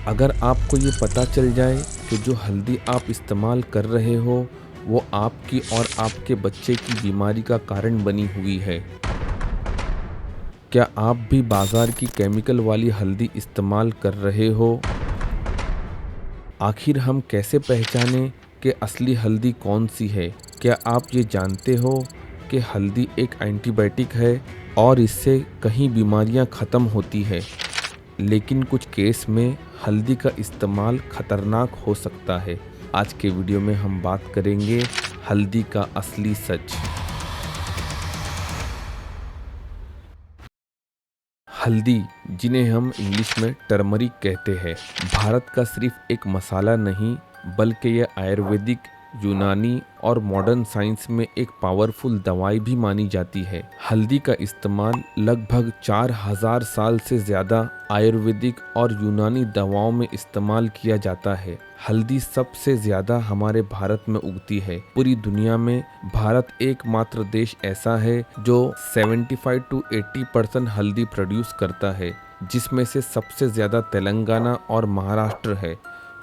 अगर आपको ये पता चल जाए कि जो हल्दी आप इस्तेमाल कर रहे हो वो आपकी और आपके बच्चे की बीमारी का कारण बनी हुई है, क्या आप भी बाज़ार की केमिकल वाली हल्दी इस्तेमाल कर रहे हो? आखिर हम कैसे पहचानें कि असली हल्दी कौन सी है? क्या आप ये जानते हो कि हल्दी एक एंटीबायोटिक है और इससे कई बीमारियां ख़त्म होती है, लेकिन कुछ केस में हल्दी का इस्तेमाल खतरनाक हो सकता है। आज के वीडियो में हम बात करेंगे हल्दी का असली सच। हल्दी, जिन्हें हम इंग्लिश में टर्मरिक कहते हैं, भारत का सिर्फ एक मसाला नहीं बल्कि यह आयुर्वेदिक, यूनानी और मॉडर्न साइंस में एक पावरफुल दवाई भी मानी जाती है। हल्दी का इस्तेमाल लगभग 4000 साल से ज़्यादा आयुर्वेदिक और यूनानी दवाओं में इस्तेमाल किया जाता है। हल्दी सबसे ज़्यादा हमारे भारत में उगती है। पूरी दुनिया में भारत एकमात्र देश ऐसा है जो 75 to 80% हल्दी प्रोड्यूस करता है, जिसमें से सबसे ज़्यादा तेलंगाना और महाराष्ट्र है।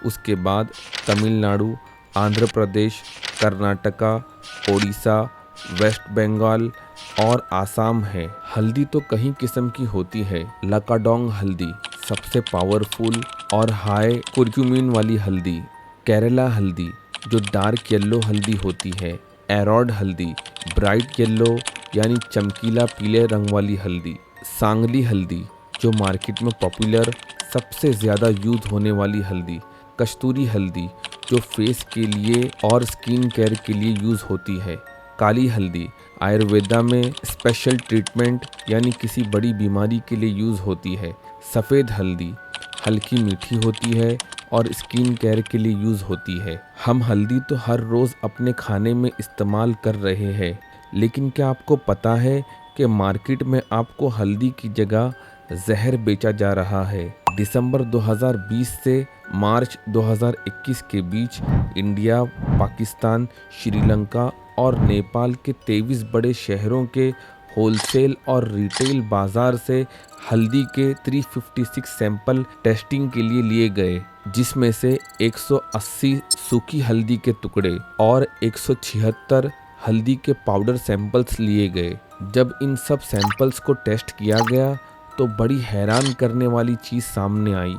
उसके बाद तमिलनाडु, आंध्र प्रदेश, कर्नाटका, ओडिशा, वेस्ट बंगाल और आसाम है। हल्दी तो कई किस्म की होती है। लाकाडोंग हल्दी सबसे पावरफुल और हाई कुर्क्यूमिन वाली हल्दी, केरला हल्दी जो डार्क येलो हल्दी होती है, एरोड हल्दी ब्राइट येलो यानी चमकीला पीले रंग वाली हल्दी, सांगली हल्दी जो मार्केट में पॉपुलर सबसे ज़्यादा यूज होने वाली हल्दी, कस्तूरी हल्दी जो फेस के लिए और स्किन केयर के लिए यूज़ होती है, काली हल्दी आयुर्वेदा में स्पेशल ट्रीटमेंट यानी किसी बड़ी बीमारी के लिए यूज़ होती है, सफ़ेद हल्दी हल्की मीठी होती है और स्किन केयर के लिए यूज़ होती है। हम हल्दी तो हर रोज़ अपने खाने में इस्तेमाल कर रहे हैं, लेकिन क्या आपको पता है कि मार्केट में आपको हल्दी की जगह जहर बेचा जा रहा है? दिसंबर 2020 से मार्च 2021 के बीच इंडिया, पाकिस्तान, श्रीलंका और नेपाल के 23 बड़े शहरों के होलसेल और रिटेल बाजार से हल्दी के 356 सैंपल टेस्टिंग के लिए लिए गए, जिसमें से 180 सूखी हल्दी के टुकड़े और 176 हल्दी के पाउडर सैंपल्स लिए गए। जब इन सब सैंपल्स को टेस्ट किया गया तो बड़ी हैरान करने वाली चीज़ सामने आई।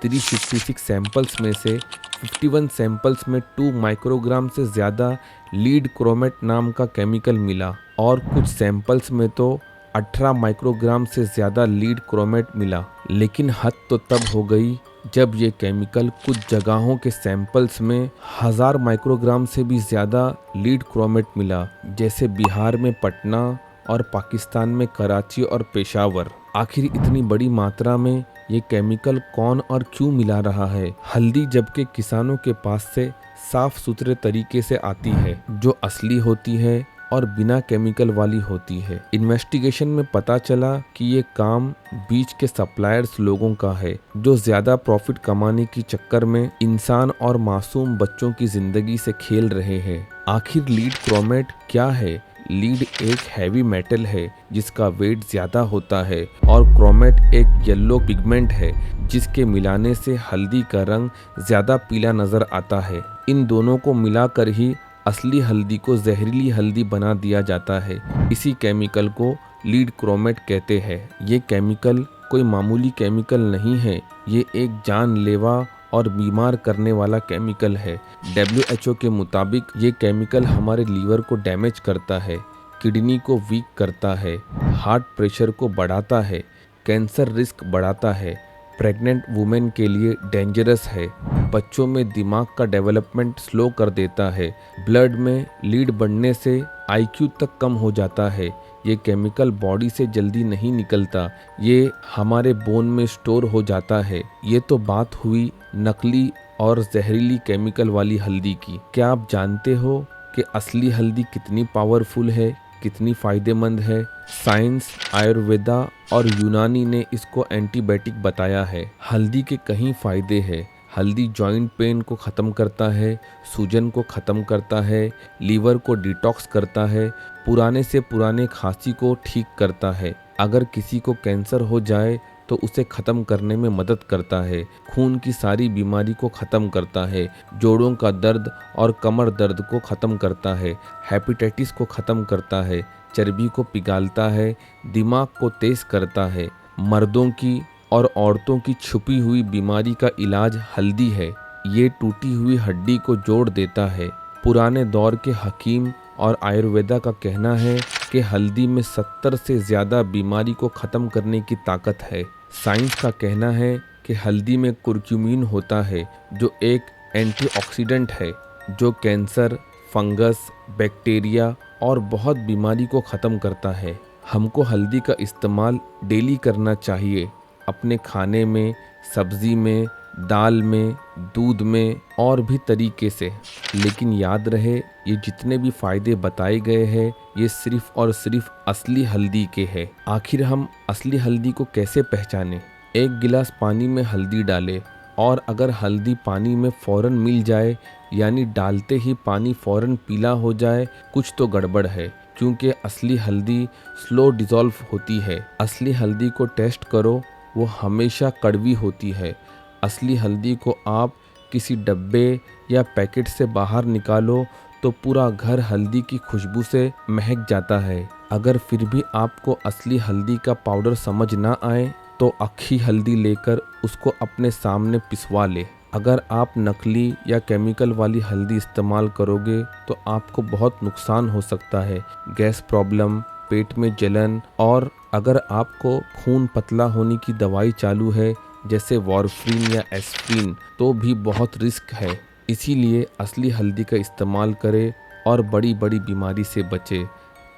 356 सैंपल्स में से 51 सैंपल्स में 2 माइक्रोग्राम से ज़्यादा लीड क्रोमेट नाम का केमिकल मिला और कुछ सैंपल्स में तो 18 माइक्रोग्राम से ज़्यादा लीड क्रोमेट मिला। लेकिन हद तो तब हो गई जब ये केमिकल कुछ जगहों के सैंपल्स में 1000 माइक्रोग्राम से भी ज़्यादा लीड क्रोमेट मिला, जैसे बिहार में पटना और पाकिस्तान में कराची और पेशावर। आखिर इतनी बड़ी मात्रा में ये केमिकल कौन और क्यों मिला रहा है? हल्दी जबकि किसानों के पास से साफ सुथरे तरीके से आती है, जो असली होती है और बिना केमिकल वाली होती है। इन्वेस्टिगेशन में पता चला कि ये काम बीच के सप्लायर्स लोगों का है, जो ज्यादा प्रॉफिट कमाने की चक्कर में इंसान और मासूम बच्चों की जिंदगी से खेल रहे हैं। आखिर लीड क्रोमेट क्या है? लीड एक हैवी मेटल है जिसका वेट ज़्यादा होता है और क्रोमेट एक येलो पिगमेंट है जिसके मिलाने से हल्दी का रंग ज़्यादा पीला नज़र आता है। इन दोनों को मिलाकर ही असली हल्दी को जहरीली हल्दी बना दिया जाता है। इसी केमिकल को लीड क्रोमेट कहते हैं। ये केमिकल कोई मामूली केमिकल नहीं है, ये एक जानलेवा और बीमार करने वाला केमिकल है। WHO के मुताबिक ये केमिकल हमारे लीवर को डैमेज करता है, किडनी को वीक करता है, हार्ट प्रेशर को बढ़ाता है, कैंसर रिस्क बढ़ाता है, प्रेग्नेंट वुमेन के लिए डेंजरस है, बच्चों में दिमाग का डेवलपमेंट स्लो कर देता है, ब्लड में लीड बढ़ने से IQ तक कम हो जाता है। ये केमिकल बॉडी से जल्दी नहीं निकलता, ये हमारे बोन में स्टोर हो जाता है। ये तो बात हुई नकली और जहरीली केमिकल वाली हल्दी की। क्या आप जानते हो कि असली हल्दी कितनी पावरफुल है, कितनी फ़ायदेमंद है? साइंस, आयुर्वेदा और यूनानी ने इसको एंटीबायोटिक बताया है। हल्दी के कई फ़ायदे हैं। हल्दी जॉइंट पेन को ख़त्म करता है, सूजन को ख़त्म करता है, लीवर को डिटॉक्स करता है, पुराने से पुराने खांसी को ठीक करता है। अगर किसी को कैंसर हो जाए तो उसे ख़त्म करने में मदद करता है। खून की सारी बीमारी को ख़त्म करता है, जोड़ों का दर्द और कमर दर्द को ख़त्म करता है, हेपेटाइटिस को ख़त्म करता है, चर्बी को पिघालता है, दिमाग को तेज़ करता है। मर्दों की और औरतों की छुपी हुई बीमारी का इलाज हल्दी है। ये टूटी हुई हड्डी को जोड़ देता है। पुराने दौर के हकीम और आयुर्वेदा का कहना है कि हल्दी में 70 से ज़्यादा बीमारी को ख़त्म करने की ताकत है। साइंस का कहना है कि हल्दी में कुरक्यूमिन होता है, जो एक एंटीऑक्सीडेंट है जो कैंसर, फंगस, बैक्टीरिया और बहुत बीमारी को ख़त्म करता है। हमको हल्दी का इस्तेमाल डेली करना चाहिए, अपने खाने में, सब्ज़ी में, दाल में, दूध में और भी तरीके से। लेकिन याद रहे, ये जितने भी फ़ायदे बताए गए हैं ये सिर्फ़ और सिर्फ असली हल्दी के हैं। आखिर हम असली हल्दी को कैसे पहचानें? एक गिलास पानी में हल्दी डालें और अगर हल्दी पानी में फ़ौरन मिल जाए, यानी डालते ही पानी फ़ौरन पीला हो जाए, कुछ तो गड़बड़ है, क्योंकि असली हल्दी स्लो डिज़ोल्व होती है। असली हल्दी को टेस्ट करो, वो हमेशा कड़वी होती है। असली हल्दी को आप किसी डब्बे या पैकेट से बाहर निकालो तो पूरा घर हल्दी की खुशबू से महक जाता है। अगर फिर भी आपको असली हल्दी का पाउडर समझ ना आए तो अक्खी हल्दी लेकर उसको अपने सामने पिसवा ले। अगर आप नकली या केमिकल वाली हल्दी इस्तेमाल करोगे तो आपको बहुत नुकसान हो सकता है, गैस प्रॉब्लम, पेट में जलन, और अगर आपको खून पतला होने की दवाई चालू है जैसे वारफरीन या एस्प्रिन तो भी बहुत रिस्क है। इसीलिए असली हल्दी का इस्तेमाल करें और बड़ी बड़ी बीमारी से बचें।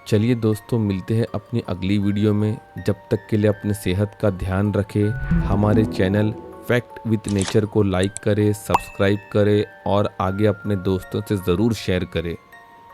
चलिए दोस्तों, मिलते हैं अपनी अगली वीडियो में। जब तक के लिए अपने सेहत का ध्यान रखें। हमारे चैनल फैक्ट विद नेचर को लाइक करें, सब्सक्राइब करें और आगे अपने दोस्तों से ज़रूर शेयर करें।